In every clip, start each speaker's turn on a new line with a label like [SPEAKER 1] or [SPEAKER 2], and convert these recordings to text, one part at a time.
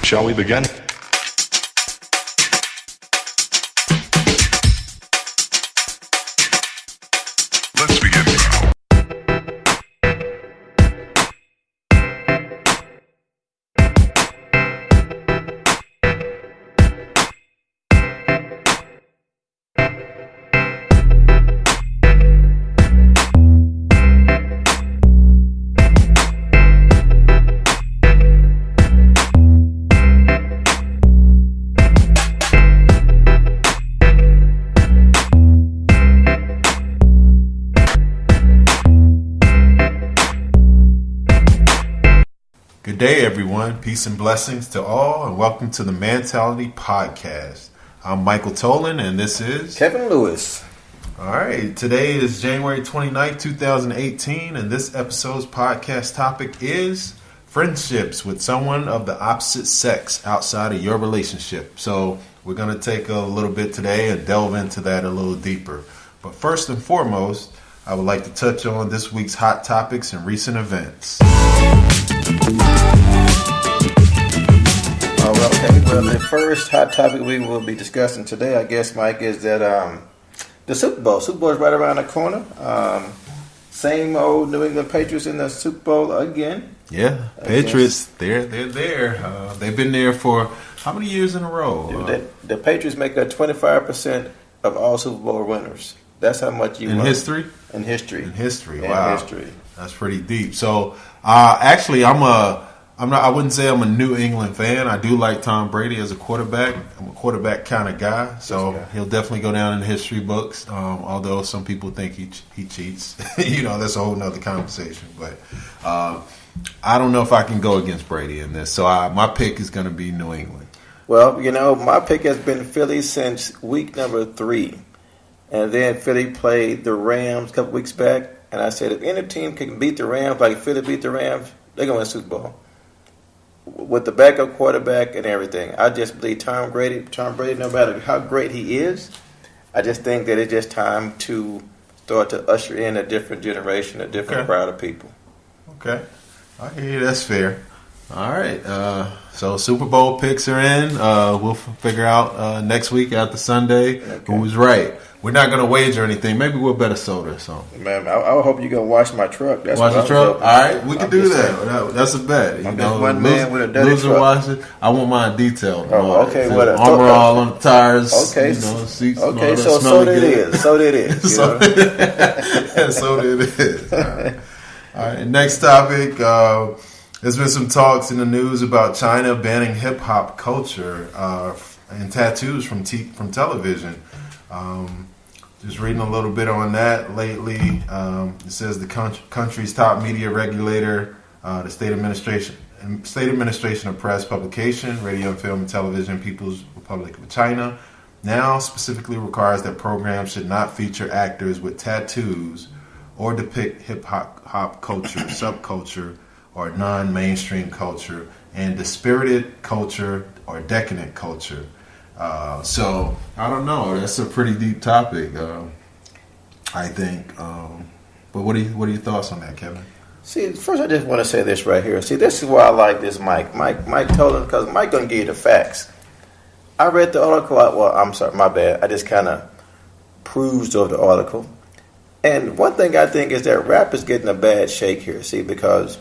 [SPEAKER 1] Shall we begin? Let's begin now.
[SPEAKER 2] Good day, everyone. Peace and blessings to all, and welcome to the Mantality podcast. I'm Michael Tolan, and this is
[SPEAKER 3] Kevin Lewis.
[SPEAKER 2] All right, today is January 29th, 2018, and this episode's podcast topic is friendships with someone of the opposite sex outside of your relationship. So we're going to take a little bit today and delve into that a little deeper. But first and foremost, I would like to touch on this week's hot topics and recent events.
[SPEAKER 3] Well, the first hot topic we will be discussing today, I guess, Mike, is that the Super Bowl. Super Bowl is right around the corner. Same old New England Patriots in the Super Bowl again.
[SPEAKER 2] Yeah, Patriots, they're there. They've been there for how many years in a row?
[SPEAKER 3] The Patriots make up 25% of all Super Bowl winners. That's how much you
[SPEAKER 2] in
[SPEAKER 3] won.
[SPEAKER 2] history.
[SPEAKER 3] In history.
[SPEAKER 2] Wow, that's pretty deep. So, actually, I wouldn't say I'm a New England fan. I do like Tom Brady as a quarterback. I'm a quarterback kind of guy, so he'll definitely go down in the history books. Although some people think he cheats, that's a whole nother conversation. But I don't know if I can go against Brady in this. So my pick is going to be New England.
[SPEAKER 3] Well, my pick has been Philly since week number 3. And then Philly played the Rams a couple weeks back. And I said, if any team can beat the Rams like Philly beat the Rams, they're going to win the Super Bowl. With the backup quarterback and everything. I just believe Tom Brady, no matter how great he is, I just think that it's just time to start to usher in a different generation, a different crowd of people.
[SPEAKER 2] Okay. I hear you. That's fair. All right. So Super Bowl picks are in. We'll figure out next week after Sunday who was right. We're not going to wager anything. Maybe we'll bet a soda or something.
[SPEAKER 3] Man, I hope you're going to wash my truck.
[SPEAKER 2] Wash the truck? All right. We can do that. That's a bet.
[SPEAKER 3] I'm just one man with a dirty truck.
[SPEAKER 2] Wash it. I want mine detailed.
[SPEAKER 3] Oh, okay.
[SPEAKER 2] Armor all on the tires.
[SPEAKER 3] Okay.
[SPEAKER 2] Seats.
[SPEAKER 3] Okay, so it is. So it is.
[SPEAKER 2] So it is. All right. Next topic. There's been some talks in the news about China banning hip-hop culture and tattoos from television. Just reading a little bit on that lately. It says the country's top media regulator, the State Administration of Press, Publication, Radio, Film, and Television, People's Republic of China, now specifically requires that programs should not feature actors with tattoos or depict hip-hop culture, subculture, or non-mainstream culture, and dispirited culture or decadent culture. So I don't know. That's a pretty deep topic, I think. But what are your thoughts on that, Kevin?
[SPEAKER 3] See, first I just want to say this right here. See, this is why I like this Mike. Mike told him because Mike gonna give you the facts. I read the article. I'm sorry, my bad. I just kind of perused over the article. And one thing I think is that rap is getting a bad shake here. See, because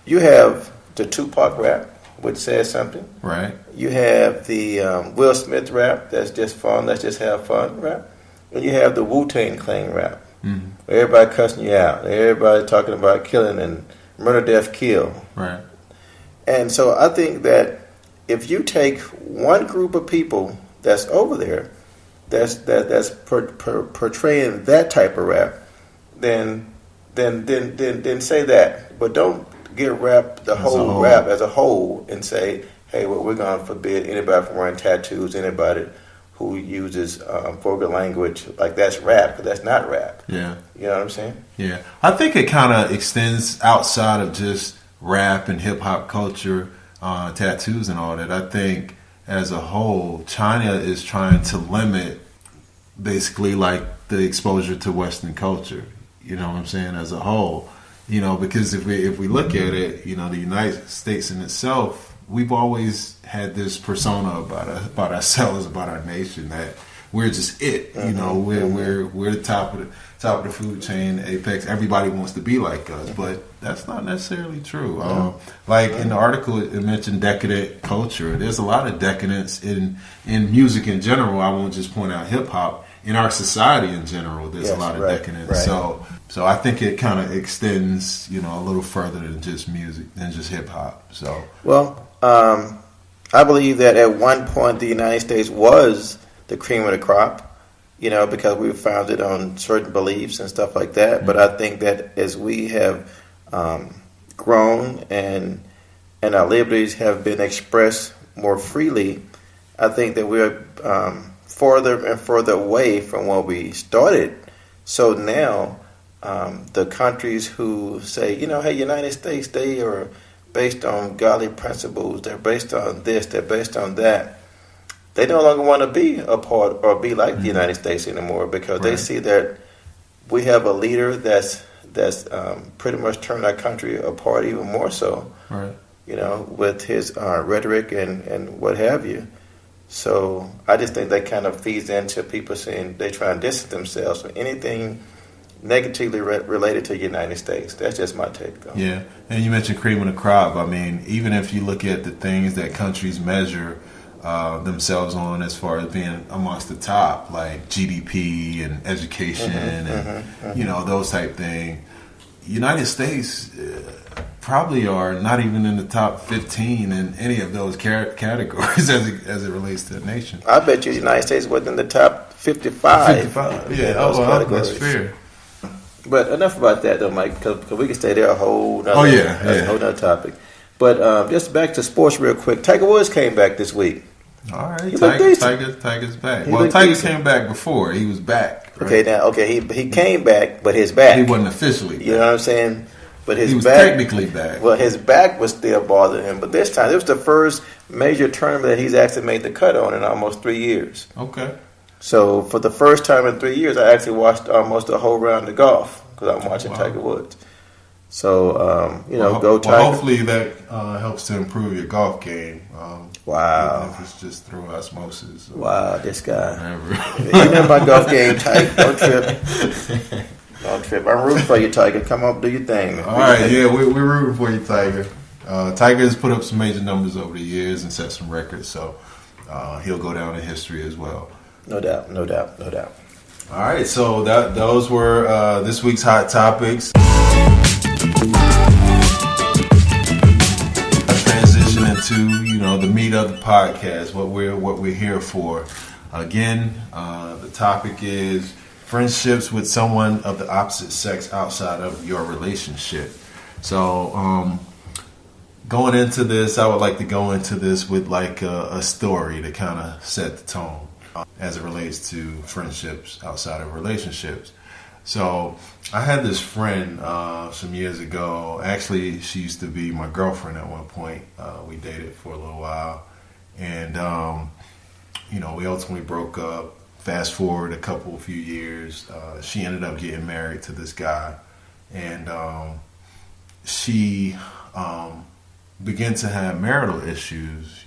[SPEAKER 3] you have the Tupac rap, which says something.
[SPEAKER 2] Right. You
[SPEAKER 3] have the Will Smith rap, that's just fun, let's just have fun rap. And you have the Wu-Tang Clan rap. Mm-hmm. Everybody cussing you out. Everybody talking about killing and murder, death, kill.
[SPEAKER 2] Right.
[SPEAKER 3] And so I think that if you take one group of people that's over there that's portraying that type of rap, then say that. But don't get rap as a whole and say, hey, well, we're going to forbid anybody from wearing tattoos, anybody who uses vulgar language, like that's rap, because that's not rap.
[SPEAKER 2] Yeah.
[SPEAKER 3] You know what I'm saying?
[SPEAKER 2] Yeah. I think it kind of extends outside of just rap and hip-hop culture, tattoos and all that. I think as a whole, China is trying to limit basically like the exposure to Western culture. You know what I'm saying? As a whole, because if we look at it, the United States in itself, we've always had this persona about ourselves, about our nation, that we're just it. You know, we're the top of the food chain, apex. Everybody wants to be like us, but that's not necessarily true. Like in the article, it mentioned decadent culture. There's a lot of decadence in music in general. I won't just point out hip hop. In our society in general, there's a lot of decadence. Right. So I think it kind of extends, you know, a little further than just music, than just hip hop. So
[SPEAKER 3] I believe that at one point the United States was the cream of the crop, you know, because we were founded on certain beliefs and stuff like that. Mm-hmm. But I think that as we have grown and our liberties have been expressed more freely, I think that we're further and further away from where we started. So now the countries who say, you know, hey, United States, they are based on godly principles, they're based on this, they're based on that. They no longer want to be a part or be like the United States anymore, because they see that we have a leader that's pretty much turned our country apart even more so, you know, with his rhetoric and what have you. So I just think that kind of feeds into people saying they try and distance themselves from anything negatively related to the United States. That's just my take, though.
[SPEAKER 2] Yeah, and you mentioned cream of the crop. I mean, even if you look at the things that countries measure themselves on as far as being amongst the top, like GDP and education you know, those type things, United States probably are not even in the top 15 in any of those categories as it relates to the nation.
[SPEAKER 3] I bet you the United States was in the top 55.
[SPEAKER 2] Yeah, that's fair.
[SPEAKER 3] But enough about that, though, Mike, because we can stay there a whole nother, a whole nother topic. But just back to sports real quick. Tiger Woods came back this week.
[SPEAKER 2] All right, Tiger's back. Tiger came back before. He was back. Right?
[SPEAKER 3] He came back, but his back.
[SPEAKER 2] He wasn't officially back.
[SPEAKER 3] You know what I'm saying? But he was
[SPEAKER 2] technically back.
[SPEAKER 3] Well, his back was still bothering him. But this time, it was the first major tournament that he's actually made the cut on in almost 3 years.
[SPEAKER 2] Okay.
[SPEAKER 3] So for the first time in 3 years, I actually watched almost a whole round of golf because I'm watching Tiger Woods. So, go Tiger.
[SPEAKER 2] Well, hopefully that helps to improve your golf game.
[SPEAKER 3] Wow.
[SPEAKER 2] Even if it's just through osmosis.
[SPEAKER 3] Wow, this guy. You know my golf game, Tiger. Don't trip. Don't trip. I'm rooting for you, Tiger. Come up, do your thing.
[SPEAKER 2] All right, we're rooting for you, Tiger. Tiger has put up some major numbers over the years and set some records, so he'll go down in history as well.
[SPEAKER 3] No doubt.
[SPEAKER 2] All right, so those were this week's hot topics. Transition into the meat of the podcast, what we're here for. Again, the topic is friendships with someone of the opposite sex outside of your relationship. So, going into this, I would like to go into this with like a story to kind of set the tone as it relates to friendships outside of relationships. So I had this friend some years ago. Actually, she used to be my girlfriend at one point. We dated for a little while, and we ultimately broke up. Fast forward a few years, she ended up getting married to this guy, and she began to have marital issues,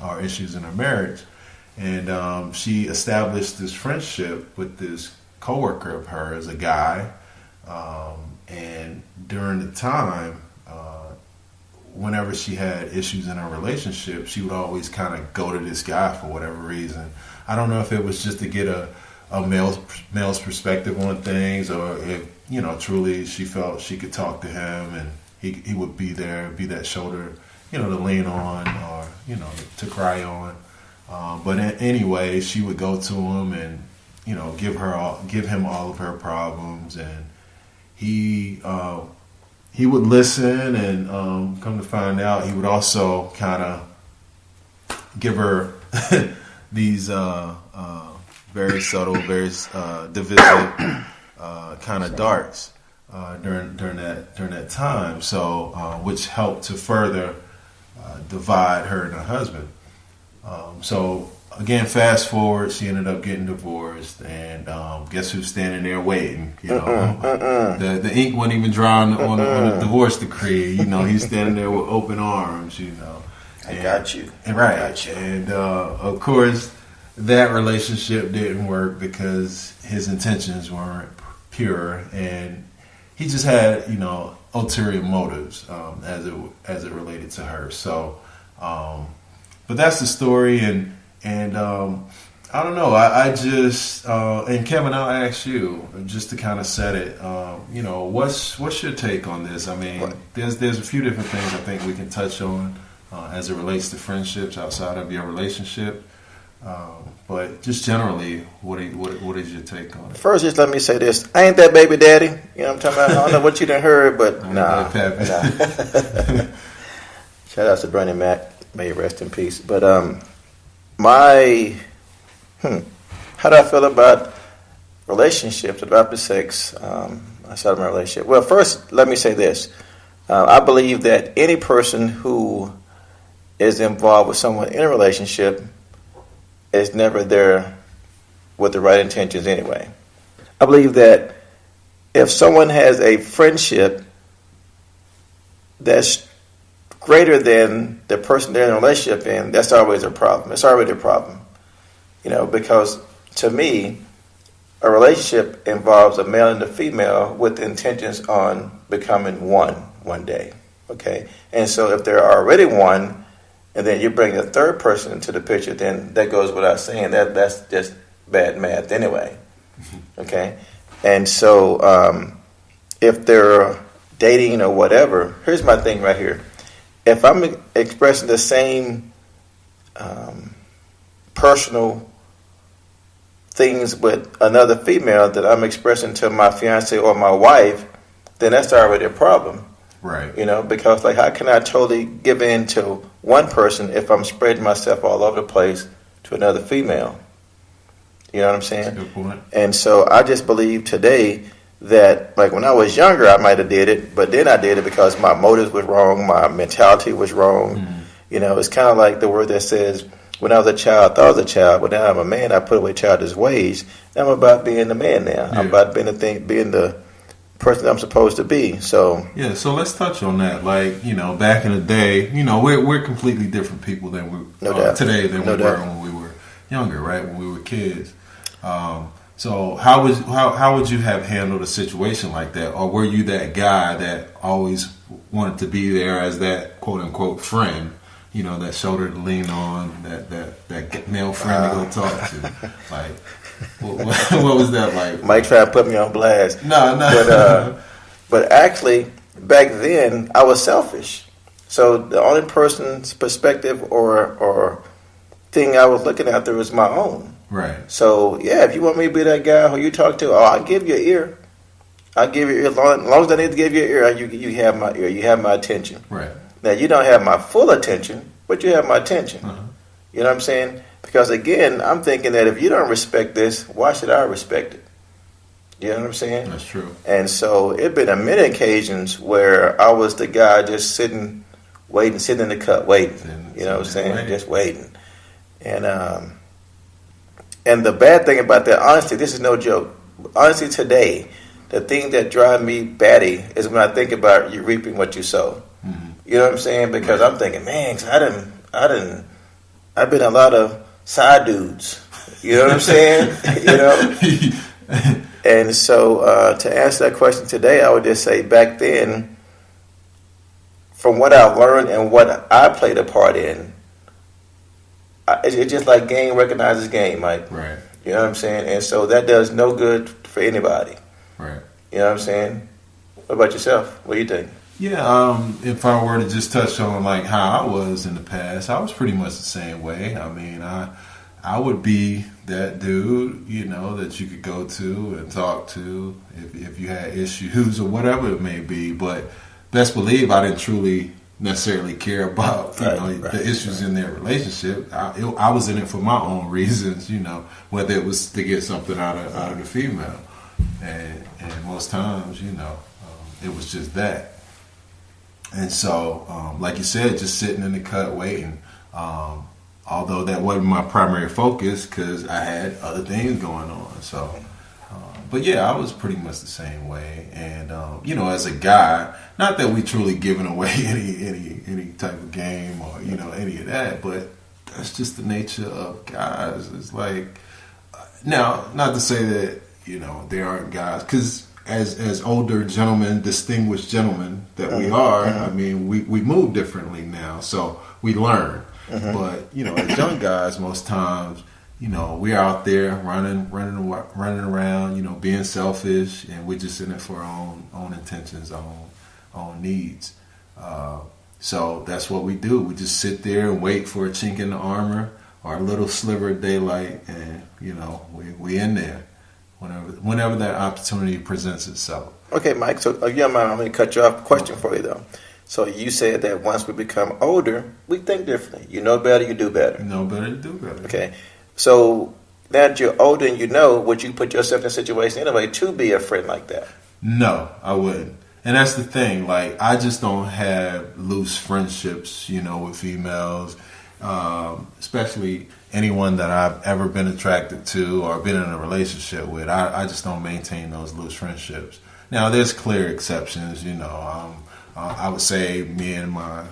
[SPEAKER 2] or issues in her marriage. And she established this friendship with this coworker of hers, a guy. And during the time, whenever she had issues in her relationship, she would always kind of go to this guy for whatever reason. I don't know if it was just to get a male's perspective on things, or if truly she felt she could talk to him and he would be there, be that shoulder, to lean on, or to cry on. But anyway, she would go to him and give him all of her problems, and he would listen, and come to find out, he would also kind of give her these very subtle, very divisive kind of darts during that time. So which helped to further divide her and her husband. So again, fast forward, she ended up getting divorced, and guess who's standing there waiting? The ink wasn't even dry on the divorce decree. He's standing there with open arms.
[SPEAKER 3] I got you.
[SPEAKER 2] And right,
[SPEAKER 3] I got you.
[SPEAKER 2] and of course, that relationship didn't work because his intentions weren't pure, and he just had ulterior motives as it related to her. So, but that's the story, and I don't know. I just and Kevin, I'll ask you just to kind of set it. What's your take on this? I mean, there's a few different things I think we can touch on as it relates to friendships outside of your relationship. But just generally, what is your take on it?
[SPEAKER 3] First, just let me say this: I ain't that baby daddy. You know what I'm talking about? I don't know what you done heard, but nah. Shout out to Bernie Mac. May he rest in peace. But how do I feel about relationships, about the sex outside of my relationship? Well, first, let me say this. I believe that any person who is involved with someone in a relationship is never there with the right intentions anyway. I believe that if someone has a friendship that's greater than the person they're in a relationship in, that's always a problem. It's already a problem. Because to me, a relationship involves a male and a female with intentions on becoming one day. Okay? And so if they're already one, and then you bring a third person into the picture, then that goes without saying. That's just bad math anyway. Okay? And so if they're dating or whatever, here's my thing right here. If I'm expressing the same personal things with another female that I'm expressing to my fiance or my wife, then that's already a problem.
[SPEAKER 2] Right.
[SPEAKER 3] Because how can I totally give in to one person if I'm spreading myself all over the place to another female? You know what I'm saying?
[SPEAKER 2] That's a good point. And
[SPEAKER 3] so I just believe today that, when I was younger, I might have did it, but then I did it because my motives was wrong, my mentality was wrong. Mm-hmm. It's kind of like the word that says, when I was a child, I thought I was a child, but now I'm a man, I put away childish ways. Now I'm about being the man now. Yeah. I'm about being the person I'm supposed to be. So
[SPEAKER 2] let's touch on that. Back in the day, we're completely different people than we today than we were when we were younger, right? When we were kids. So how would you have handled a situation like that, or were you that guy that always wanted to be there as that quote unquote friend? That shoulder to lean on, that male friend to go talk to. What was that like?
[SPEAKER 3] Might try to put me on blast.
[SPEAKER 2] No.
[SPEAKER 3] But actually, back then, I was selfish. So the only person's perspective or thing I was looking at there was my own.
[SPEAKER 2] Right.
[SPEAKER 3] So, if you want me to be that guy who you talk to, I'll give you an ear. I'll give you an ear. As long as I need to give you an ear, you have my ear. You have my attention.
[SPEAKER 2] Right.
[SPEAKER 3] Now, you don't have my full attention, but you have my attention. Uh-huh. You know what I'm saying? Because, again, I'm thinking that if you don't respect this, why should I respect it? You know what I'm saying?
[SPEAKER 2] That's true.
[SPEAKER 3] And so it been a many occasions where I was the guy just sitting in the cut, waiting. You know what I'm saying? Waiting. Just waiting. And the bad thing about that, honestly, this is no joke. Honestly, today, the thing that drives me batty is when I think about you reaping what you sow. Mm-hmm. You know what I'm saying? Because I'm thinking, man, I've been a lot of side dudes. You know what I'm saying? And so to answer that question today, I would just say back then, from what I've learned and what I played a part in, it's just like game recognizes game, Mike.
[SPEAKER 2] Right.
[SPEAKER 3] You know what I'm saying? And so that does no good for anybody.
[SPEAKER 2] Right.
[SPEAKER 3] You know what I'm saying? What about yourself? What do you think?
[SPEAKER 2] Yeah, if I were to just touch on how I was in the past, I was pretty much the same way. I mean, I would be that dude, that you could go to and talk to if you had issues or whatever it may be. But best believe I didn't truly necessarily care about the issues in their relationship. I was in it for my own reasons, whether it was to get something out of the female, and most times, it was just that. And so, like you said, just sitting in the cut waiting. although that wasn't my primary focus because I had other things going on. So, but yeah, I was pretty much the same way. And as a guy, not that we truly giving away any type of game or any of that, but that's just the nature of guys. It's like, now, not to say that there aren't guys, because as older gentlemen, distinguished gentlemen that we are, I mean, we move differently now, so we learn. But as young guys, most times, we're out there running around, being selfish, and we're just in it for our own intentions, our own needs. So that's what we do. We just sit there and wait for a chink in the armor or a little sliver of daylight, and we in there whenever that opportunity presents itself.
[SPEAKER 3] Okay, Mike. So again, I'm going to cut you off. Question for you though. So you said that once we become older, we think differently. You know better, you do better.
[SPEAKER 2] You know better, you do better.
[SPEAKER 3] Okay. So now that you're older and would you put yourself in a situation anyway to be a friend like that?
[SPEAKER 2] No, I wouldn't. And that's the thing. Like, I just don't have loose friendships, with females, especially anyone that I've ever been attracted to or been in a relationship with. I just don't maintain those loose friendships. Now, there's clear exceptions, I would say me and my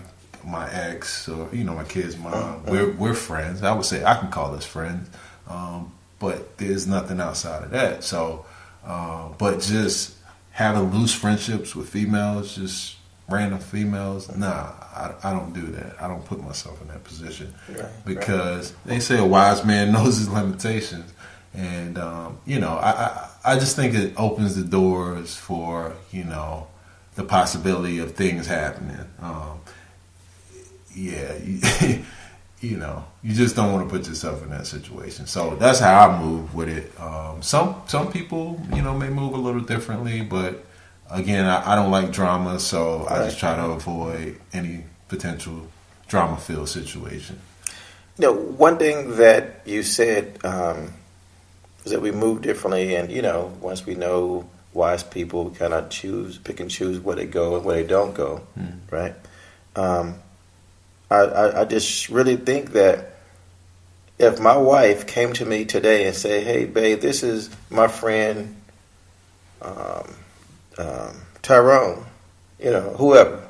[SPEAKER 2] ex or my kid's mom, we're friends. I would say I can call us friends, but there's nothing outside of that. So, but just having loose friendships with females, just random females, nah, I don't do that. I don't put myself in that position because they say a wise man knows his limitations, and I just think it opens the doors for the possibility of things happening. You just don't want to put yourself in that situation. So that's how I move with it. Some people, may move a little differently, but again, I don't like drama, so I just try to avoid any potential drama-filled situation.
[SPEAKER 3] One thing that you said is that we move differently, and once we know wise people, we kind of pick and choose where they go and where they don't go, right? I just really think that if my wife came to me today and said, "Hey, babe, this is my friend Tyrone, whoever,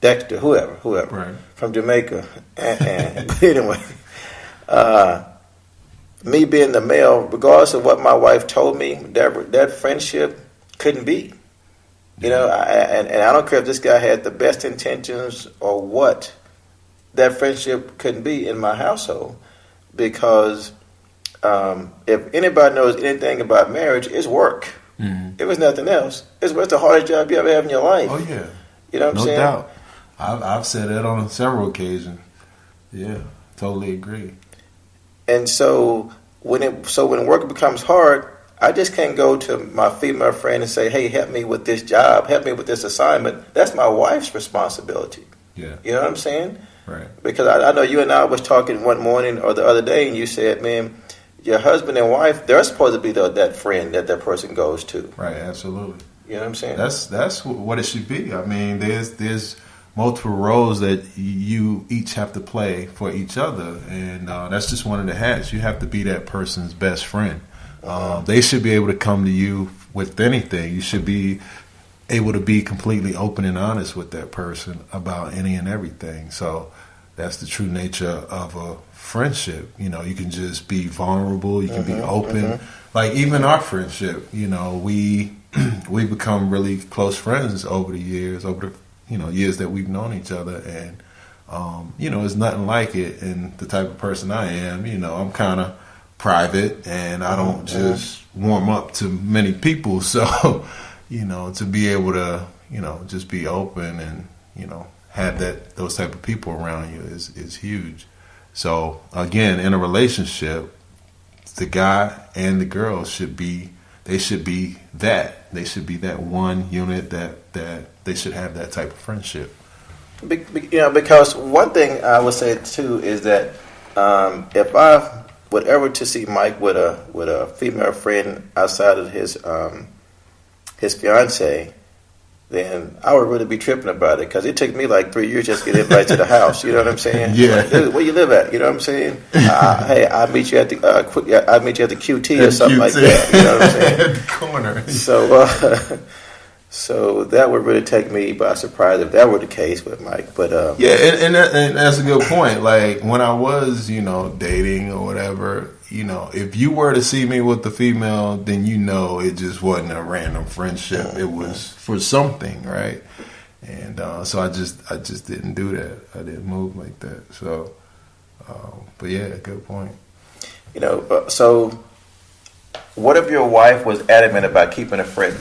[SPEAKER 3] Dexter, whoever,
[SPEAKER 2] right,
[SPEAKER 3] from Jamaica," and but anyway, me being the male, regardless of what my wife told me, that friendship couldn't be. And I don't care if this guy had the best intentions or what, that friendship couldn't be in my household, because if anybody knows anything about marriage, it's work. It was nothing else. It's the hardest job you ever have in your life.
[SPEAKER 2] Oh yeah,
[SPEAKER 3] you know what I'm saying?
[SPEAKER 2] No doubt. I've said that on several occasions. Yeah, totally agree.
[SPEAKER 3] And so when work becomes hard, I just can't go to my female friend and say, "Hey, help me with this job, help me with this assignment." That's my wife's responsibility.
[SPEAKER 2] Yeah,
[SPEAKER 3] you know what I'm saying?
[SPEAKER 2] Right.
[SPEAKER 3] Because I know you and I was talking one morning or the other day, and you said, "Man, your husband and wife, they're supposed to be that friend that person goes to."
[SPEAKER 2] Right. Absolutely.
[SPEAKER 3] You know what I'm saying?
[SPEAKER 2] That's what it should be. I mean, there's multiple roles that you each have to play for each other, and that's just one of the hats. You have to be that person's best friend. They should be able to come to you with anything. You should be able to be completely open and honest with that person about any and everything. So that's the true nature of a friendship. You can just be vulnerable. You can be open. Like even our friendship, we become really close friends over the years, years that we've known each other, and it's nothing like it. And the type of person I am, I'm kind of private, and I don't just warm up to many people. So, to be able to, just be open and, have those type of people around you is huge. So again, in a relationship, the guy and the girl should be that. They should be that one unit that they should have that type of friendship.
[SPEAKER 3] Because one thing I would say too is that if I would ever to see Mike with a female friend outside of his fiance, then I would really be tripping about it because it took me like 3 years just to get invited to the house. You know what I'm saying?
[SPEAKER 2] Yeah.
[SPEAKER 3] Like, dude, where you live at? You know what I'm saying? Hey, I'll meet you at the I'll meet you at the QT or something like that. You know what I'm saying?
[SPEAKER 2] At the corner.
[SPEAKER 3] So that would really take me by surprise if that were the case with Mike. But
[SPEAKER 2] yeah, and that's a good point. Like when I was, dating or whatever, if you were to see me with the female, then it just wasn't a random friendship. It was for something, right? And so I just didn't do that. I didn't move like that. So, but yeah, good point.
[SPEAKER 3] So what if your wife was adamant about keeping a friend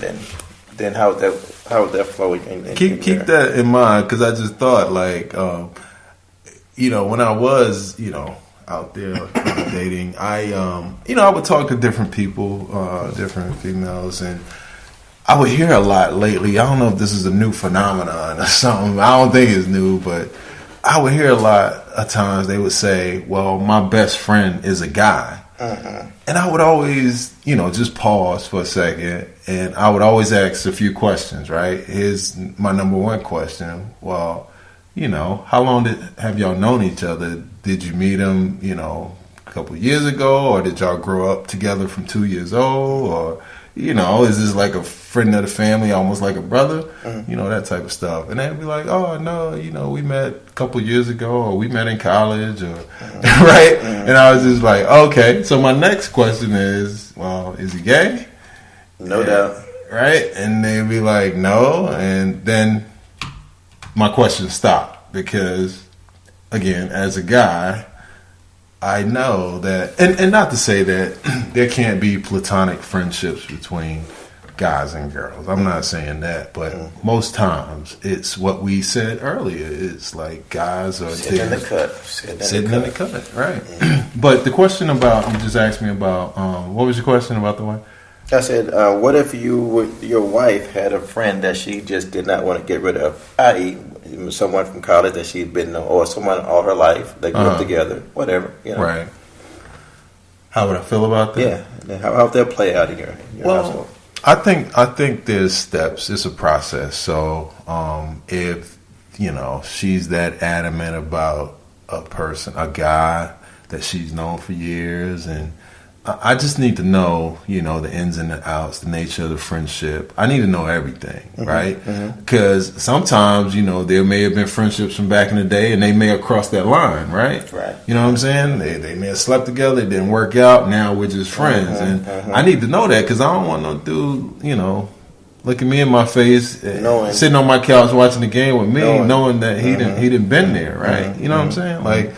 [SPEAKER 3] then how would that flow in
[SPEAKER 2] keep that in mind, because I just thought when I was out there dating, I would talk to different people, different females, and I would hear a lot lately. I don't know if this is a new phenomenon or something. I don't think it's new, but I would hear a lot of times they would say, well, my best friend is a guy. And I would always, just pause for a second, and I would always ask a few questions, right? Here's my number one question. Well, how long have y'all known each other? Did you meet him, a couple of years ago, or did y'all grow up together from 2 years old? Or, is this like a friend of the family, almost like a brother? That type of stuff. And they'd be like, oh, no, we met a couple of years ago, or we met in college, or right? And I was just like, okay. So my next question is, well, is he gay?
[SPEAKER 3] No doubt.
[SPEAKER 2] Right? And they'd be like, no. And then my question stopped because, again, as a guy, I know that, and not to say that there can't be platonic friendships between guys and girls. I'm not saying that, but most times it's what we said earlier. It's like guys are
[SPEAKER 3] sitting in the cut.
[SPEAKER 2] Sitting in the cut, right. But the question about, you just asked me about, what was your question about the wife?
[SPEAKER 3] I said, what if your wife had a friend that she just did not want to get rid of, i.e., someone from college that she'd been, or someone all her life, they grew up together, whatever.
[SPEAKER 2] Right. How would I feel about that?
[SPEAKER 3] Yeah. How would that play out in your household?
[SPEAKER 2] I think there's steps. It's a process. So if she's that adamant about a guy that she's known for years, and I just need to know, the ins and the outs, the nature of the friendship. I need to know everything, right? Because sometimes, there may have been friendships from back in the day, and they may have crossed that line, right?
[SPEAKER 3] Right.
[SPEAKER 2] You know what I'm saying? They may have slept together, it didn't work out, now we're just friends. And I need to know that, because I don't want no dude, look at me in my face, sitting on my couch watching the game with me, knowing that he didn't been there, right? You know what I'm saying? Like,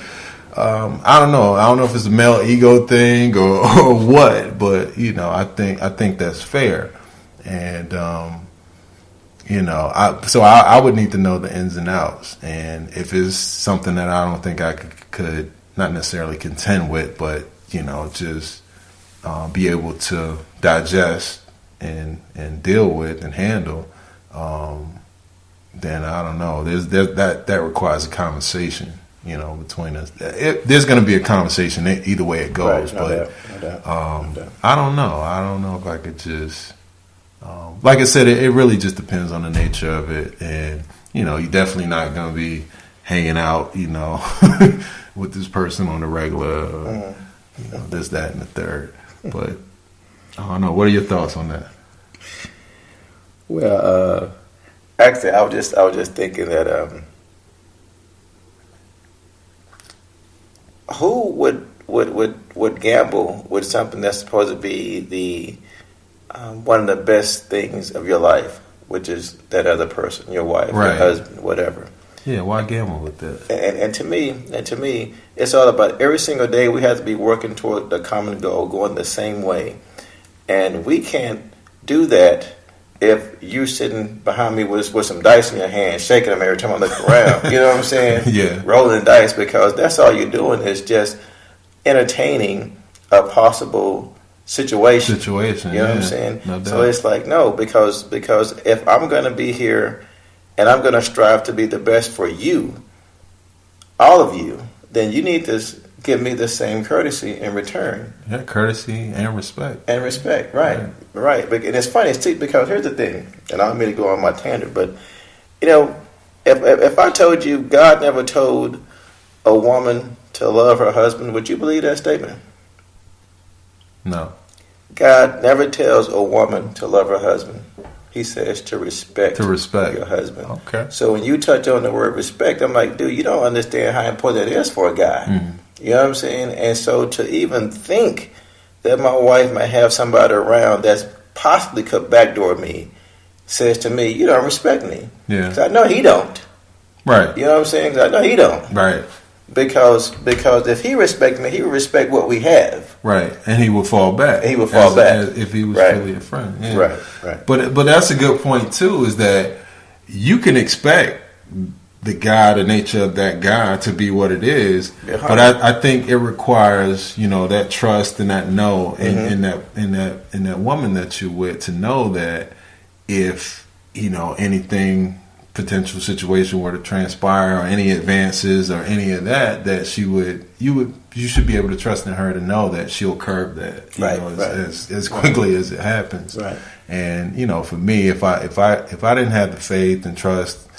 [SPEAKER 2] I don't know. I don't know if it's a male ego thing or what, but I think that's fair, and I would need to know the ins and outs, and if it's something that I don't think I could not necessarily contend with, but just be able to digest and deal with and handle, then I don't know. That requires a conversation. Between us, there's going to be a conversation either way it goes.
[SPEAKER 3] Right,
[SPEAKER 2] no
[SPEAKER 3] doubt.
[SPEAKER 2] I don't know. I don't know if I could just, like I said, it really just depends on the nature of it, and you're definitely not going to be hanging out, with this person on the regular, this, that, and the third. But I don't know. What are your thoughts on that?
[SPEAKER 3] Well, actually, I was just thinking that. Who would gamble with something that's supposed to be the one of the best things of your life, which is that other person, your wife,
[SPEAKER 2] right,
[SPEAKER 3] your husband, whatever?
[SPEAKER 2] Yeah, why gamble with that?
[SPEAKER 3] And to me, it's all about every single day we have to be working toward the common goal, going the same way, and we can't do that if you sitting behind me with some dice in your hand, shaking them every time I look around. You know what I'm saying?
[SPEAKER 2] Yeah.
[SPEAKER 3] Rolling dice, because that's all you're doing is just entertaining a possible situation. You know what I'm saying?
[SPEAKER 2] No doubt.
[SPEAKER 3] So it's like, no, because if I'm going to be here and I'm going to strive to be the best for you, all of you, then you need to give me the same courtesy in return.
[SPEAKER 2] Yeah, courtesy and respect.
[SPEAKER 3] And respect, right. And it's funny, too, because here's the thing, and I don't mean to go on my tangent, but, if I told you God never told a woman to love her husband, would you believe that statement?
[SPEAKER 2] No.
[SPEAKER 3] God never tells a woman to love her husband. He says to respect your husband.
[SPEAKER 2] Okay.
[SPEAKER 3] So when you touch on the word respect, I'm like, dude, you don't understand how important it is for a guy.
[SPEAKER 2] Mm.
[SPEAKER 3] You know what I'm saying? And so to even think that my wife might have somebody around that's possibly could backdoor me says to me, you don't respect me.
[SPEAKER 2] Yeah.
[SPEAKER 3] Because I know he don't.
[SPEAKER 2] Right.
[SPEAKER 3] You know what I'm saying? Because I know he don't.
[SPEAKER 2] Right.
[SPEAKER 3] Because if he respects me, he will respect what we have.
[SPEAKER 2] Right, and he will fall back.
[SPEAKER 3] He will fall back
[SPEAKER 2] as if he was
[SPEAKER 3] right.
[SPEAKER 2] really a friend. Yeah.
[SPEAKER 3] Right.
[SPEAKER 2] But that's a good point too. Is that you can expect the guy, the nature of that guy, to be what it is. Yeah, but I think it requires that trust and that know in that woman that you're with to know that if anything. Potential situation were to transpire or any advances or any of that you should be able to trust in her to know that she'll curb that as quickly as it happens.
[SPEAKER 3] Right.
[SPEAKER 2] And for me, if I didn't have the faith and trust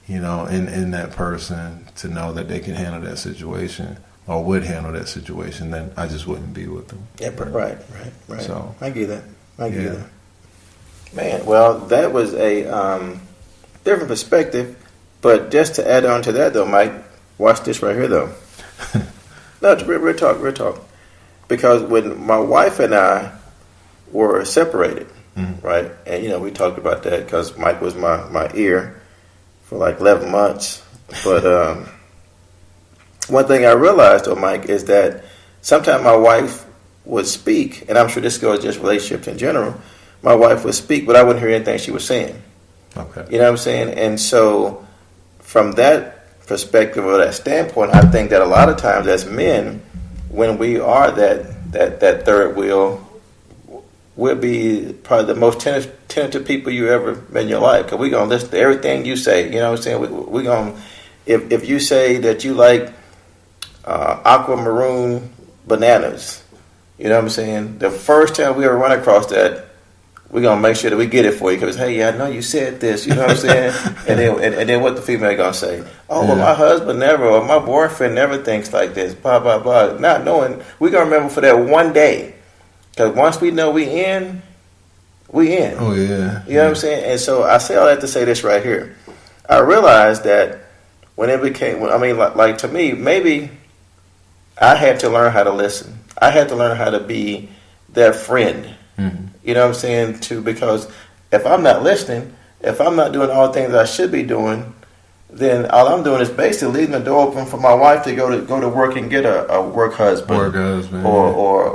[SPEAKER 2] in that person to know that they can handle that situation or would handle that situation, then I just wouldn't be with them.
[SPEAKER 3] Yeah, right.
[SPEAKER 2] So
[SPEAKER 3] I get that. Man, well, that was a different perspective, but just to add on to that though, Mike, watch this right here though. No, it's real talk. Because when my wife and I were separated, right, and we talked about that because Mike was my ear for like 11 months. But one thing I realized though, Mike, is that sometimes my wife would speak, and I'm sure this goes just relationships in general. My wife would speak, but I wouldn't hear anything she was saying.
[SPEAKER 2] Okay.
[SPEAKER 3] You know what I'm saying? And so from that perspective or that standpoint, I think that a lot of times as men, when we are that third wheel, we'll be probably the most tentative people you ever met in your life. Because we're going to listen to everything you say. You know what I'm saying? We're going to, if you say that you like aquamarine bananas, you know what I'm saying? The first time we ever run across that, we're going to make sure that we get it for you because, hey, I know you said this, you know what I'm saying? and then what the female going to say? Oh, well, my husband never, or my boyfriend never thinks like this, blah, blah, blah. Not knowing, we're going to remember for that one day. Because once we know we in, we in.
[SPEAKER 2] Oh, yeah.
[SPEAKER 3] You know what I'm saying? And so I say all that to say this right here. I realized that when it became, like to me, maybe I had to learn how to listen. I had to learn how to be their friend. Mm-hmm. You know what I'm saying? Because if I'm not listening, if I'm not doing all the things I should be doing, then all I'm doing is basically leaving the door open for my wife to go to work and get a work husband, or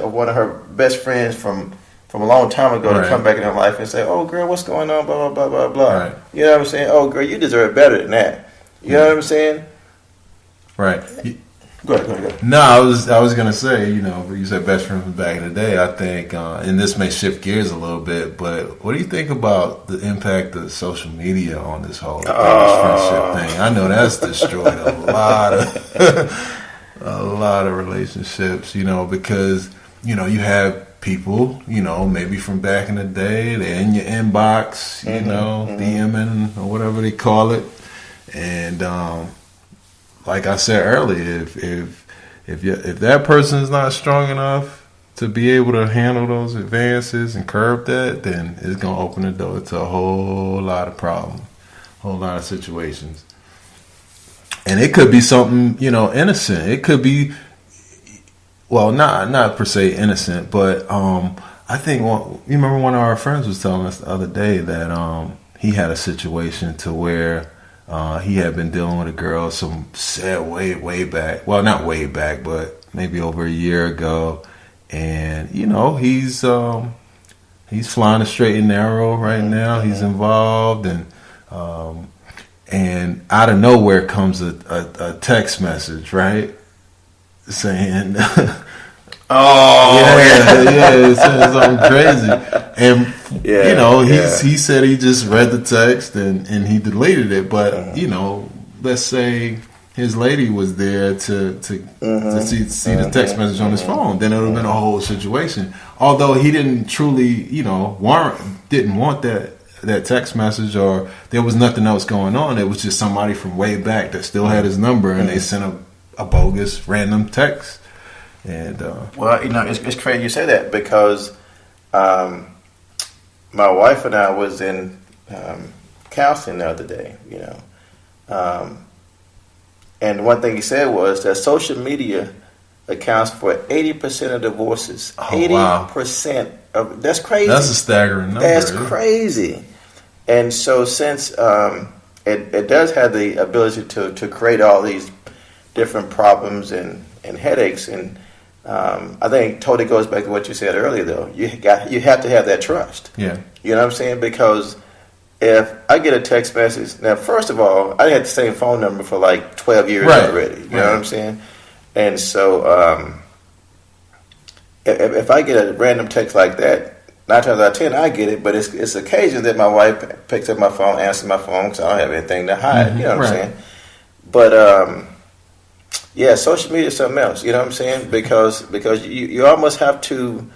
[SPEAKER 3] one of her best friends from a long time ago to come back in her life and say, "Oh, girl, what's going on?" Blah blah blah blah blah. Right. You know what I'm saying? Oh, girl, you deserve better than that. You know what I'm saying?
[SPEAKER 2] Right.
[SPEAKER 3] Go ahead.
[SPEAKER 2] No, I was gonna say, you said best friend from back in the day. I think, and this may shift gears a little bit, but what do you think about the impact of social media on this whole friendship thing? I know that's destroyed a lot of relationships, because you have people, maybe from back in the day, they're in your inbox, DMing or whatever they call it, and like I said earlier, if that person is not strong enough to be able to handle those advances and curb that, then it's gonna open the door to a whole lot of problems, a whole lot of situations. And it could be something, innocent. It could be, well, not per se innocent, but I think you remember one of our friends was telling us the other day that he had a situation to where he had been dealing with a girl said way back. Well, not way back, but maybe over a year ago. And he's flying a straight and narrow right now. He's involved, and out of nowhere comes a text message, right, saying, it says something crazy, and he said he just read the text and he deleted it. But let's say his lady was there to see the text message on his phone, then it would have been a whole situation. Although he didn't truly, didn't want that text message, or there was nothing else going on. It was just somebody from way back that still had his number, and they sent a bogus random text. And
[SPEAKER 3] well, it's crazy you say that, because my wife and I was in counseling the other day, and one thing he said was that social media accounts for 80% of divorces. 80% of that's crazy.
[SPEAKER 2] That's a staggering number.
[SPEAKER 3] That's crazy. And so since it does have the ability to create all these different problems and headaches, and I think it totally goes back to what you said earlier, though. You have to have that trust.
[SPEAKER 2] Yeah.
[SPEAKER 3] You know what I'm saying? Because if I get a text message, now first of all, I had the same phone number for like 12 years already. You know what I'm saying? And so if I get a random text like that, 9 times out of 10 I get it, but it's occasions that my wife picks up my phone, answers my phone, because I don't have anything to hide. You know what I'm saying? But yeah, social media is something else. You know what I'm saying? Because you almost have to.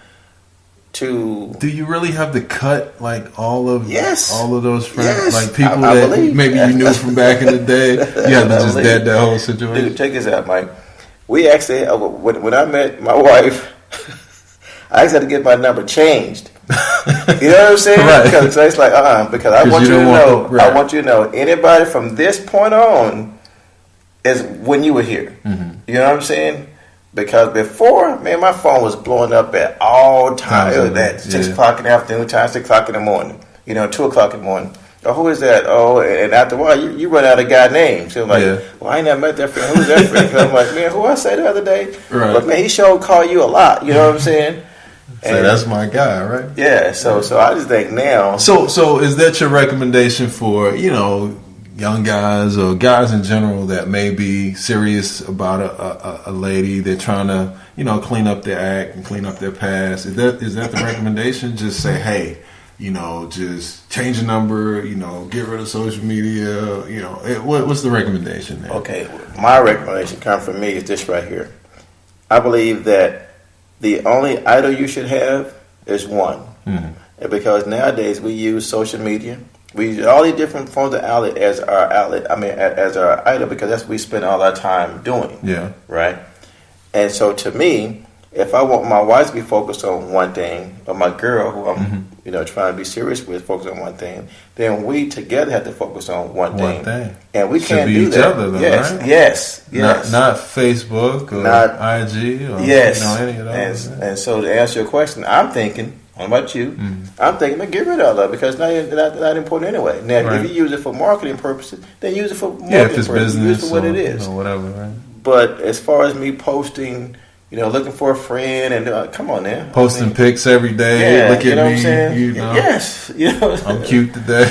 [SPEAKER 3] Do
[SPEAKER 2] you really have to cut like all of those friends,
[SPEAKER 3] Yes.
[SPEAKER 2] like people
[SPEAKER 3] I
[SPEAKER 2] that
[SPEAKER 3] believe.
[SPEAKER 2] maybe you knew from back in the day? You have to just dead that whole situation.
[SPEAKER 3] Dude, check this out, Mike. We actually, when I met my wife, I actually had to get my number changed. You know what I'm saying?
[SPEAKER 2] Right.
[SPEAKER 3] Because it's like, because I want you to know,
[SPEAKER 2] right.
[SPEAKER 3] I want you to know, anybody from this point on is when you were here.
[SPEAKER 2] Mm-hmm.
[SPEAKER 3] You know what I'm saying? Because before, man, my phone was blowing up at all times. It was at 6 o'clock in the afternoon, 6 o'clock in the morning, 2 o'clock in the morning. Oh, who is that? Oh, and after a while, you run out of guy names. So I'm like, well, I ain't never met that friend. Who's that friend? Because I'm like, man, who I say the other day?
[SPEAKER 2] Right.
[SPEAKER 3] But man, he sure call you a lot. You know what I'm saying?
[SPEAKER 2] So that's my guy, right?
[SPEAKER 3] Yeah. So I just think now.
[SPEAKER 2] So is that your recommendation for young guys or guys in general that may be serious about a lady? They're trying to clean up their act and clean up their past. Is that the recommendation? Just say, hey, just change the number. Get rid of social media. What's the recommendation there?
[SPEAKER 3] Okay, my recommendation comes from me is this right here. I believe that the only idol you should have is one. Mm-hmm. Because nowadays we use social media. We use all these different forms of outlet as our outlet. I mean, as our idol, because that's what we spend all our time doing.
[SPEAKER 2] Yeah.
[SPEAKER 3] Right? And so to me, if I want my wife to be focused on one thing, or my girl who I'm trying to be serious with, focus on one thing, then we together have to focus on one thing. And we can't do
[SPEAKER 2] each
[SPEAKER 3] that.
[SPEAKER 2] Other, though,
[SPEAKER 3] yes,
[SPEAKER 2] right?
[SPEAKER 3] yes.
[SPEAKER 2] Not Facebook or IG or any of those.
[SPEAKER 3] And so to answer your question, I'm thinking, what about you? Mm-hmm. I'm thinking, get rid of that because it's not important anyway. Now, if you use it for marketing purposes, then use it for marketing
[SPEAKER 2] if it's
[SPEAKER 3] purposes.
[SPEAKER 2] business,
[SPEAKER 3] use it for what it is.
[SPEAKER 2] Whatever, right?
[SPEAKER 3] But as far as me posting, looking for a friend and come on now,
[SPEAKER 2] posting pics every day.
[SPEAKER 3] Yeah,
[SPEAKER 2] look at me.
[SPEAKER 3] What I'm saying?
[SPEAKER 2] Yes, I'm cute today.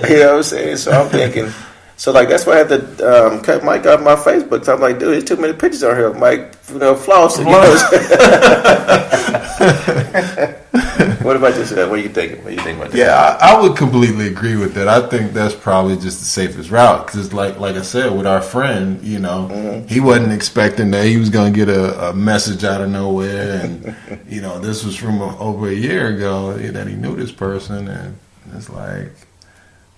[SPEAKER 3] You know what I'm saying? So I'm thinking. So that's why I had to cut Mike off my Facebook. So I'm like, dude, there's too many pictures on here. Mike, flossing. What about yourself? What do you think? What do you think about that?
[SPEAKER 2] Yeah, I would completely agree with that. I think that's probably just the safest route because, like I said, with our friend, he wasn't expecting that he was going to get a message out of nowhere, and this was from over a year ago that he knew this person, and it's like,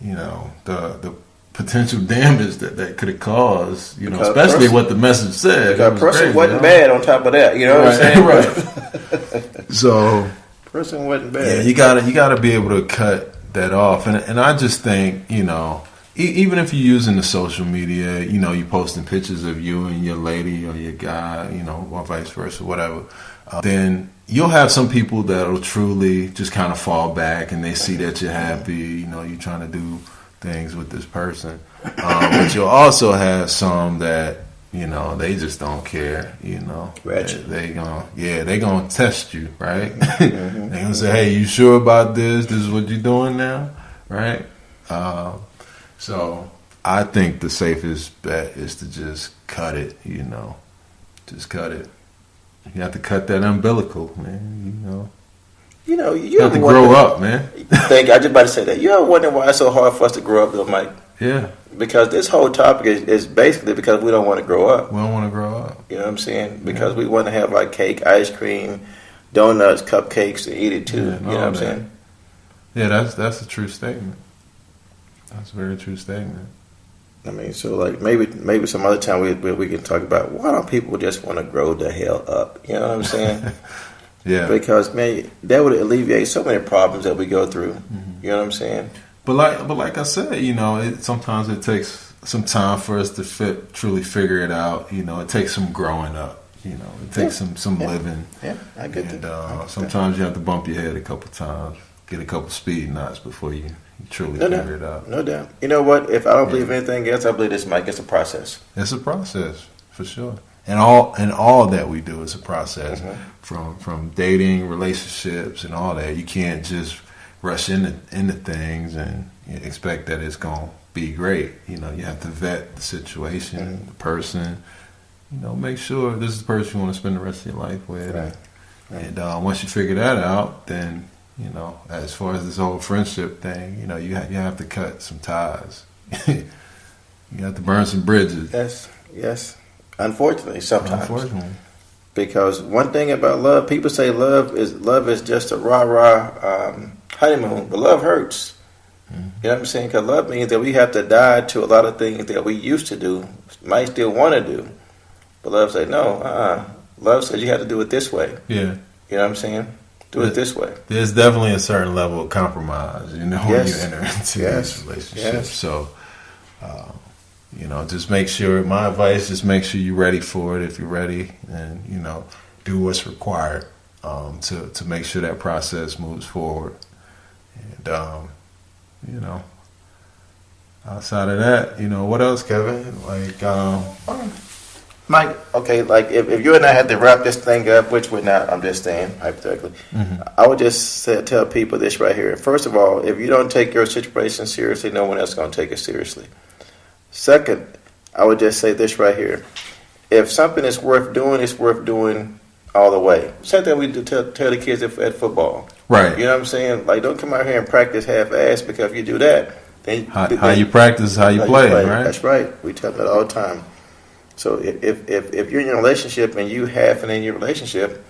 [SPEAKER 2] the potential damage that could have caused, especially what the message said.
[SPEAKER 3] Because person wasn't bad on top of that, you know what I'm saying?
[SPEAKER 2] Right. So
[SPEAKER 3] person wasn't bad.
[SPEAKER 2] Yeah, you gotta be able to cut that off, and I just think even if you're using the social media, you posting pictures of you and your lady or your guy, or vice versa, whatever, then you'll have some people that'll truly just kind of fall back and they see that you're happy, you're trying to do things with this person, but you'll also have some that they just don't care. They gonna test you, right? Mm-hmm. They gonna say, "Hey, you sure about this? This is what you're doing now, right?" So I think the safest bet is to just cut it. Just cut it. You have to cut that umbilical, man. You
[SPEAKER 3] have
[SPEAKER 2] to grow up, man.
[SPEAKER 3] I just about to say that. You ever wonder why it's so hard for us to grow up, though, Mike?
[SPEAKER 2] Yeah.
[SPEAKER 3] Because this whole topic is basically because we don't want to grow up.
[SPEAKER 2] We don't want to grow up.
[SPEAKER 3] You know what I'm saying? Because we want to have our cake, ice cream, donuts, cupcakes, and eat it too.
[SPEAKER 2] Yeah,
[SPEAKER 3] you know what I'm saying?
[SPEAKER 2] Yeah, that's a true statement. That's a very true statement.
[SPEAKER 3] I mean, so like maybe some other time we can talk about why don't people just want to grow the hell up? You know what I'm saying?
[SPEAKER 2] Yeah.
[SPEAKER 3] Because man, that would alleviate so many problems that we go through.
[SPEAKER 2] Mm-hmm.
[SPEAKER 3] You know what I'm saying?
[SPEAKER 2] But like I said, you know, sometimes it takes some time for us to truly figure it out. You know, it takes some growing up. You know, it takes some living.
[SPEAKER 3] Yeah, I get that.
[SPEAKER 2] Sometimes you have to bump your head a couple times, get a couple speed knots before you truly figure it out.
[SPEAKER 3] No doubt. You know what? If I don't believe anything else, I believe this, Mike. It's a process.
[SPEAKER 2] It's a process for sure, and all that we do is a process. From dating, relationships, and all that. You can't just rush into things and expect that it's gonna be great. You know, you have to vet the situation, the person. You know, make sure this is the person you want to spend the rest of your life with.
[SPEAKER 3] Right.
[SPEAKER 2] And once you figure that out, then, you know, as far as this whole friendship thing, you know, you have to cut some ties. You have to burn some bridges.
[SPEAKER 3] Yes. Unfortunately, sometimes.
[SPEAKER 2] Unfortunately.
[SPEAKER 3] Because one thing about love, people say love is just a rah-rah honeymoon, but love hurts. You know what I'm saying? Because love means that we have to die to a lot of things that we used to do, might still want to do. But love says, no, Love says you have to do it this way.
[SPEAKER 2] Yeah.
[SPEAKER 3] You know what I'm saying? Do it this way.
[SPEAKER 2] There's definitely a certain level of compromise, you know, when you enter into these relationships.
[SPEAKER 3] Yes.
[SPEAKER 2] So, you know, just make sure, my advice, just make sure you're ready for it if you're ready, and, you know, do what's required to make sure that process moves forward. And, you know, outside of that, you know, what else, Kevin? Like,
[SPEAKER 3] Mike, okay, like if you and I had to wrap this thing up, which we're not, I'm just saying, hypothetically, I would just tell people this right here. First of all, if you don't take your situation seriously, no one else is going to take it seriously. Second, I would just say this right here. If something is worth doing, it's worth doing all the way. Same thing we do tell the kids at football.
[SPEAKER 2] Right.
[SPEAKER 3] You know what I'm saying? Like, don't come out here and practice half-assed, because if you do that, then
[SPEAKER 2] how you practice, how you play, right?
[SPEAKER 3] That's right. We tell them that all the time. So if you're in a relationship and you half in your relationship,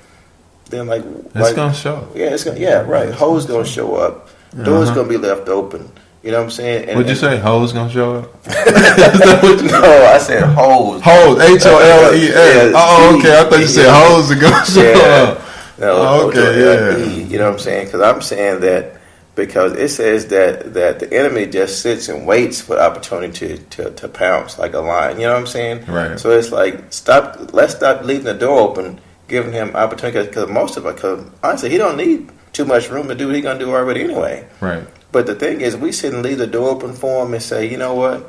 [SPEAKER 3] then
[SPEAKER 2] it's gonna show.
[SPEAKER 3] Yeah, right. Hoes gonna show up. Doors gonna be left open. You know what I'm saying?
[SPEAKER 2] What'd you say? Hoes gonna show up?
[SPEAKER 3] No, I said hoes.
[SPEAKER 2] Hoes. HOLES. Oh, okay. I thought you said hoes are gonna show up.
[SPEAKER 3] No.
[SPEAKER 2] Okay. Yeah.
[SPEAKER 3] You know what I'm saying? Because I'm saying that because it says that the enemy just sits and waits for the opportunity to pounce like a lion. You know what I'm saying?
[SPEAKER 2] Right.
[SPEAKER 3] So it's like, let's stop leaving the door open, giving him opportunity, because most of it, because honestly, he don't need too much room to do what he's going to do already anyway.
[SPEAKER 2] Right.
[SPEAKER 3] But the thing is, we sit and leave the door open for him and say, you know what,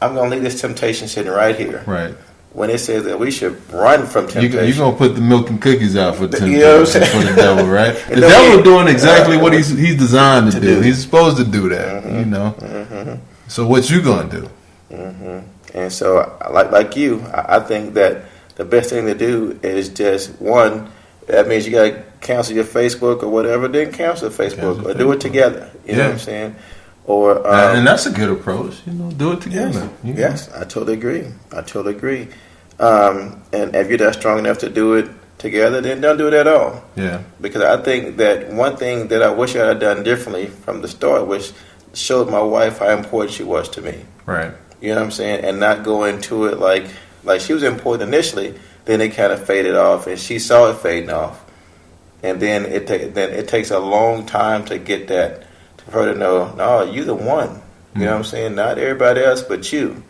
[SPEAKER 3] I'm going to leave this temptation sitting right here.
[SPEAKER 2] Right.
[SPEAKER 3] When it says that we should run from temptation.
[SPEAKER 2] You're going to put the milk and cookies out for temptation,
[SPEAKER 3] you know what I'm saying?
[SPEAKER 2] for the devil, right? The devil doing exactly what he's designed to do. He's supposed to do that, you know. So what you going to do?
[SPEAKER 3] And so, like you, I think that the best thing to do is just, one, that means you got to cancel your Facebook or whatever, then cancel Facebook or do it together. You know what I'm saying? Or
[SPEAKER 2] and that's a good approach, you know. Do it together.
[SPEAKER 3] Yes, I totally agree. And if you're not strong enough to do it together, then don't do it at all.
[SPEAKER 2] Yeah.
[SPEAKER 3] Because I think that one thing that I wish I had done differently from the start was showed my wife how important she was to me.
[SPEAKER 2] Right.
[SPEAKER 3] You know what I'm saying? And not go into it like she was important initially, then it kind of faded off, and she saw it fading off. And then it takes a long time to get that, for her to know, no, you the one. You know what I'm saying? Not everybody else, but you.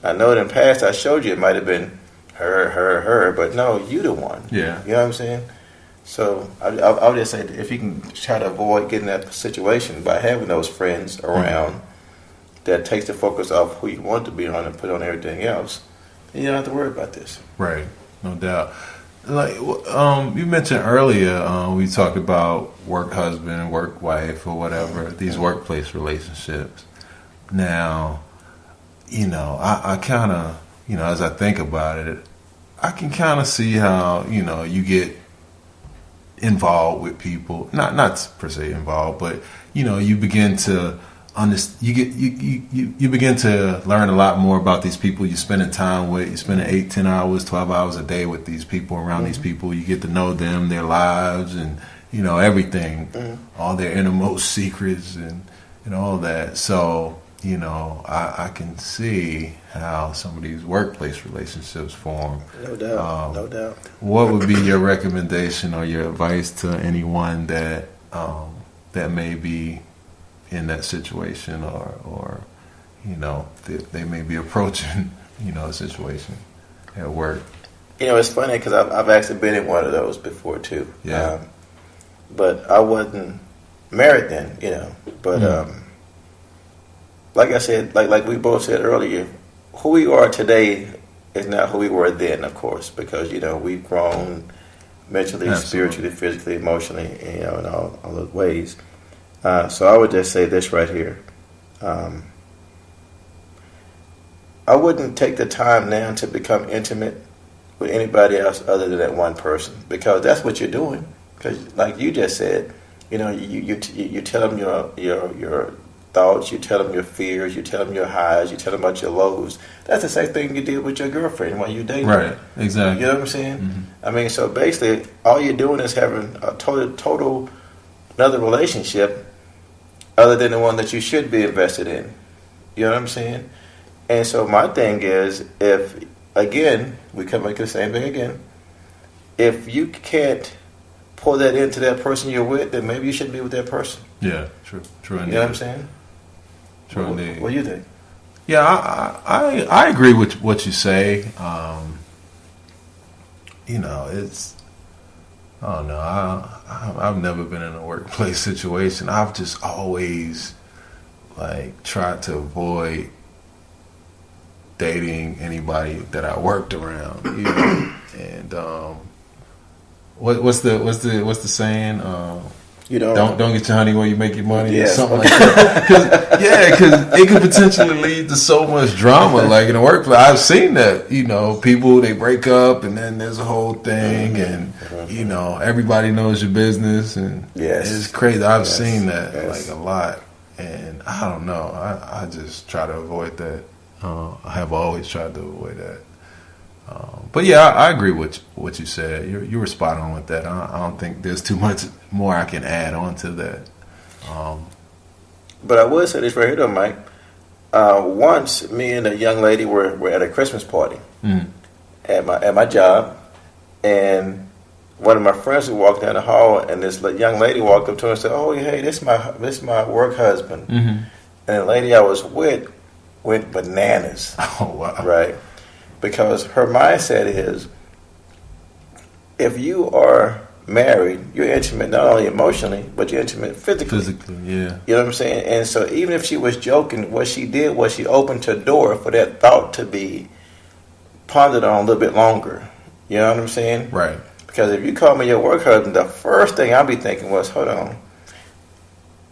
[SPEAKER 3] I know in the past I showed you it might have been her, but no, you the one.
[SPEAKER 2] Yeah.
[SPEAKER 3] You know what I'm saying? So I would just say, if you can try to avoid getting that situation by having those friends around that takes the focus off who you want to be on and put on everything else, then you don't have to worry about this.
[SPEAKER 2] Right. No doubt. Like you mentioned earlier, we talked about work husband, work wife, or whatever, these workplace relationships. Now, you know, I kind of, you know, as I think about it, I can kind of see how, you know, you get involved with people, not per se involved, but, you know, you begin to you begin to learn a lot more about these people you're spending time with. You're spending 8, 10 hours, 12 hours a day with these people, around these people. You get to know them, their lives, and everything, all their innermost secrets, and all that. So I can see how some of these workplace relationships form.
[SPEAKER 3] No doubt, no doubt.
[SPEAKER 2] What would be your recommendation or your advice to anyone that may be in that situation, or they may be approaching a situation at work?
[SPEAKER 3] It's funny because I've actually been in one of those before too.
[SPEAKER 2] Yeah.
[SPEAKER 3] But I wasn't married then, But like I said, like we both said earlier, who we are today is not who we were then, of course, because we've grown mentally,
[SPEAKER 2] Absolutely.
[SPEAKER 3] spiritually, physically, emotionally, in all those ways. So I would just say this right here. I wouldn't take the time now to become intimate with anybody else other than that one person, because that's what you're doing. Because, like you just said, you tell them your thoughts, you tell them your fears, you tell them your highs, you tell them about your lows. That's the same thing you did with your girlfriend when you dated her.
[SPEAKER 2] Right, exactly.
[SPEAKER 3] You know what I'm saying?
[SPEAKER 2] Mm-hmm.
[SPEAKER 3] I mean, so basically, all you're doing is having a total another relationship other than the one that you should be invested in. You know what I'm saying? And so my thing is, if, again, we come back to the same thing again, if you can't pour that into that person you're with, then maybe you shouldn't be with that person.
[SPEAKER 2] Yeah, true indeed.
[SPEAKER 3] You know what I'm saying?
[SPEAKER 2] True indeed.
[SPEAKER 3] What do you think?
[SPEAKER 2] Yeah, I agree with what you say. It's, I don't know. I've never been in a workplace situation. I've just always tried to avoid dating anybody that I worked around. And what's the saying? Don't get your honey where you make your money, or something like that. Because it could potentially lead to so much drama, like in the workplace. I've seen that. People, they break up, and then there's a whole thing, and everybody knows your business, and it's crazy. I've seen that a lot, and I don't know. I just try to avoid that. I have always tried to avoid that. But yeah, I agree with what you said. You were spot on with that. I don't think there's too much more I can add on to that.
[SPEAKER 3] But I would say this right here, though, Mike. Once, me and a young lady were at a Christmas party at my job, and one of my friends would walk down the hall, and this young lady walked up to her and said, "Oh, hey, this is my work husband."
[SPEAKER 2] Mm-hmm.
[SPEAKER 3] And the lady I was with went bananas.
[SPEAKER 2] Oh wow!
[SPEAKER 3] Right. Because her mindset is, if you are married, you're intimate not only emotionally, but you're intimate physically.
[SPEAKER 2] Physically, yeah.
[SPEAKER 3] You know what I'm saying? And so even if she was joking, what she did was she opened her door for that thought to be pondered on a little bit longer. You know what I'm saying?
[SPEAKER 2] Right.
[SPEAKER 3] Because if you call me your work husband, the first thing I'll be thinking was, hold on,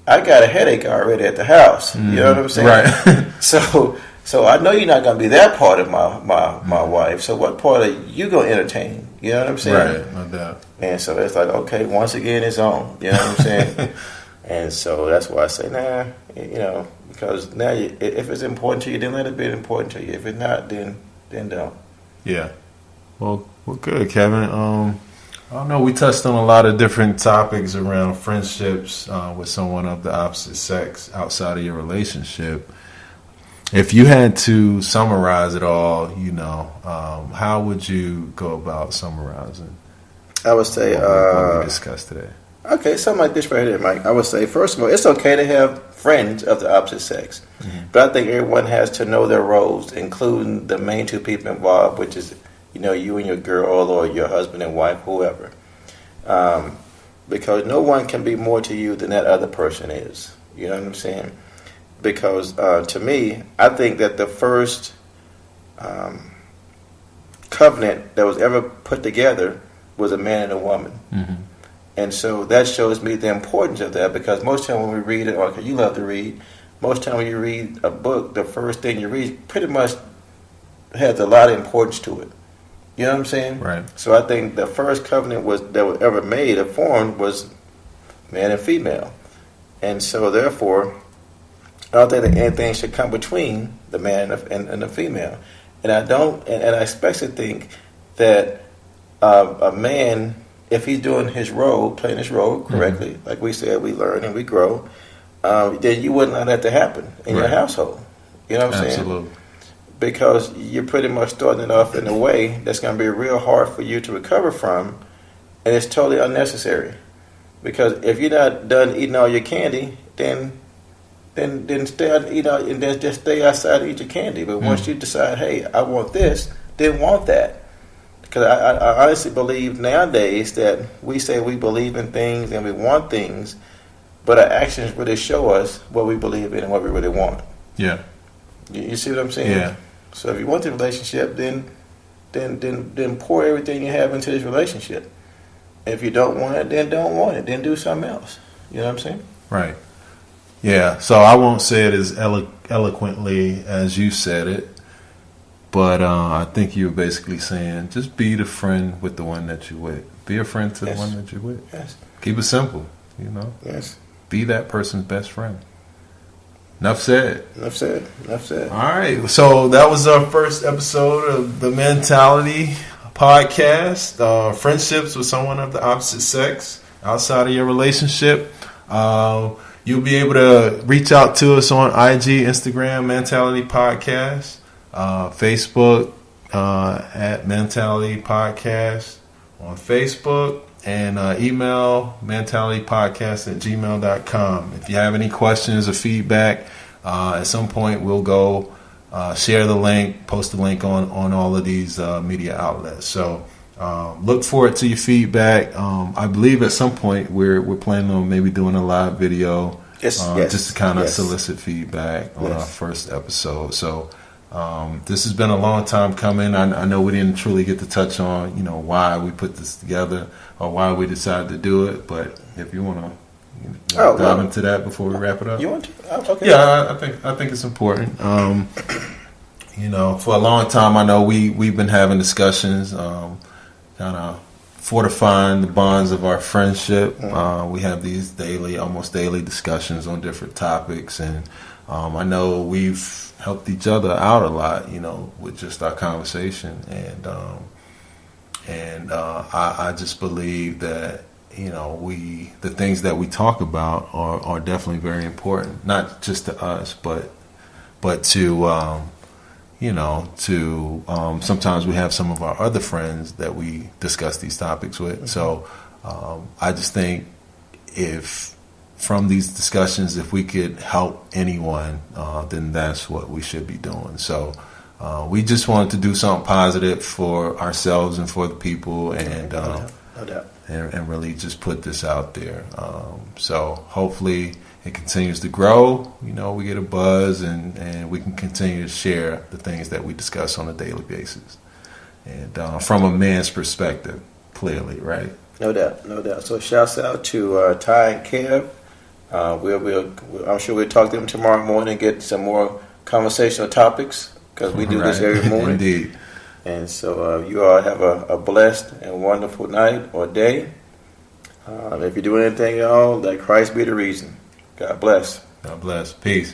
[SPEAKER 3] I got a headache already at the house. You know what I'm saying?
[SPEAKER 2] Right.
[SPEAKER 3] So I know you're not going to be that part of my wife. So what part are you going to entertain? You know what I'm saying?
[SPEAKER 2] Right, no doubt.
[SPEAKER 3] And so it's like, okay, once again, it's on. You know what I'm saying? And so that's why I say, because now if it's important to you, then let it be important to you. If it's not, then don't.
[SPEAKER 2] Yeah. Well, good, Kevin. I don't know. We touched on a lot of different topics around friendships with someone of the opposite sex outside of your relationship. If you had to summarize it all, how would you go about summarizing?
[SPEAKER 3] I would say
[SPEAKER 2] what we discussed today.
[SPEAKER 3] Okay, something like this right here, Mike. I would say, first of all, it's okay to have friends of the opposite sex, but I think everyone has to know their roles, including the main two people involved, which is you and your girl, or your husband and wife, whoever. Because no one can be more to you than that other person is. You know what I'm saying? Because to me, I think that the first covenant that was ever put together was a man and a woman.
[SPEAKER 2] Mm-hmm.
[SPEAKER 3] And so that shows me the importance of that, because most time when we read it, or you love to read, most time when you read a book, the first thing you read pretty much has a lot of importance to it. You know what I'm saying?
[SPEAKER 2] Right.
[SPEAKER 3] So I think the first covenant that was ever made or formed was man and female. And so therefore, I don't think that anything should come between the man and the female. And I don't, and I especially think that a man, if he's doing his role, playing his role correctly, like we said, we learn and we grow, then you wouldn't allow that to happen in your household. You know what I'm saying?
[SPEAKER 2] Absolutely.
[SPEAKER 3] Because you're pretty much starting it off in a way that's going to be real hard for you to recover from, and it's totally unnecessary. Because if you're not done eating all your candy, then stay out and eat out, and then just stay outside and eat your candy. But once you decide, hey, I want this, then want that. Because I honestly believe nowadays that we say we believe in things and we want things, but our actions really show us what we believe in and what we really want.
[SPEAKER 2] Yeah.
[SPEAKER 3] You see what I'm saying?
[SPEAKER 2] Yeah.
[SPEAKER 3] So if you want the relationship, then pour everything you have into this relationship. If you don't want it, then don't want it. Then do something else. You know what I'm saying?
[SPEAKER 2] Right. Yeah. So I won't say it as eloquently as you said it, but I think you're basically saying just be the friend with the one that you're with. Be a friend to the one that you're with.
[SPEAKER 3] Yes.
[SPEAKER 2] Keep it simple. You know.
[SPEAKER 3] Yes.
[SPEAKER 2] Be that person's best friend. Enough said.
[SPEAKER 3] Enough said. Enough said.
[SPEAKER 2] All right. So that was our first episode of the Mantality podcast. Friendships with someone of the opposite sex outside of your relationship. You'll be able to reach out to us on IG, Instagram, Mantality Podcast, Facebook at Mantality Podcast on Facebook, and email mentalitypodcast@gmail.com. If you have any questions or feedback, at some point we'll go share the link, post the link on all of these media outlets. So look forward to your feedback. I believe at some point we're planning on maybe doing a live video, just to kind of solicit feedback on our first episode. So this has been a long time coming. I know we didn't truly get to touch on why we put this together or why we decided to do it, but if you want to dive into that before we wrap it up.
[SPEAKER 3] You want to? Okay.
[SPEAKER 2] Yeah, I think it's important. For a long time, I know we've been having discussions, kind of fortifying the bonds of our friendship. We have these almost daily discussions on different topics, and I know we've helped each other out a lot, with just our conversation, and I just believe that the things that we talk about are definitely very important, not just to us, but to sometimes we have some of our other friends that we discuss these topics with. So I just think from these discussions, if we could help anyone, then that's what we should be doing. So we just wanted to do something positive for ourselves and for the people, and
[SPEAKER 3] No doubt.
[SPEAKER 2] And really just put this out there. So hopefully it continues to grow. We get a buzz, and we can continue to share the things that we discuss on a daily basis. And from a man's perspective, clearly, right?
[SPEAKER 3] No doubt. So shouts out to Ty and Kev. I'm sure we'll talk to them tomorrow morning and get some more conversational topics, because we do this every morning.
[SPEAKER 2] Indeed.
[SPEAKER 3] And so you all have a blessed and wonderful night or day. If you do anything at all, let Christ be the reason. God bless.
[SPEAKER 2] God bless. Peace.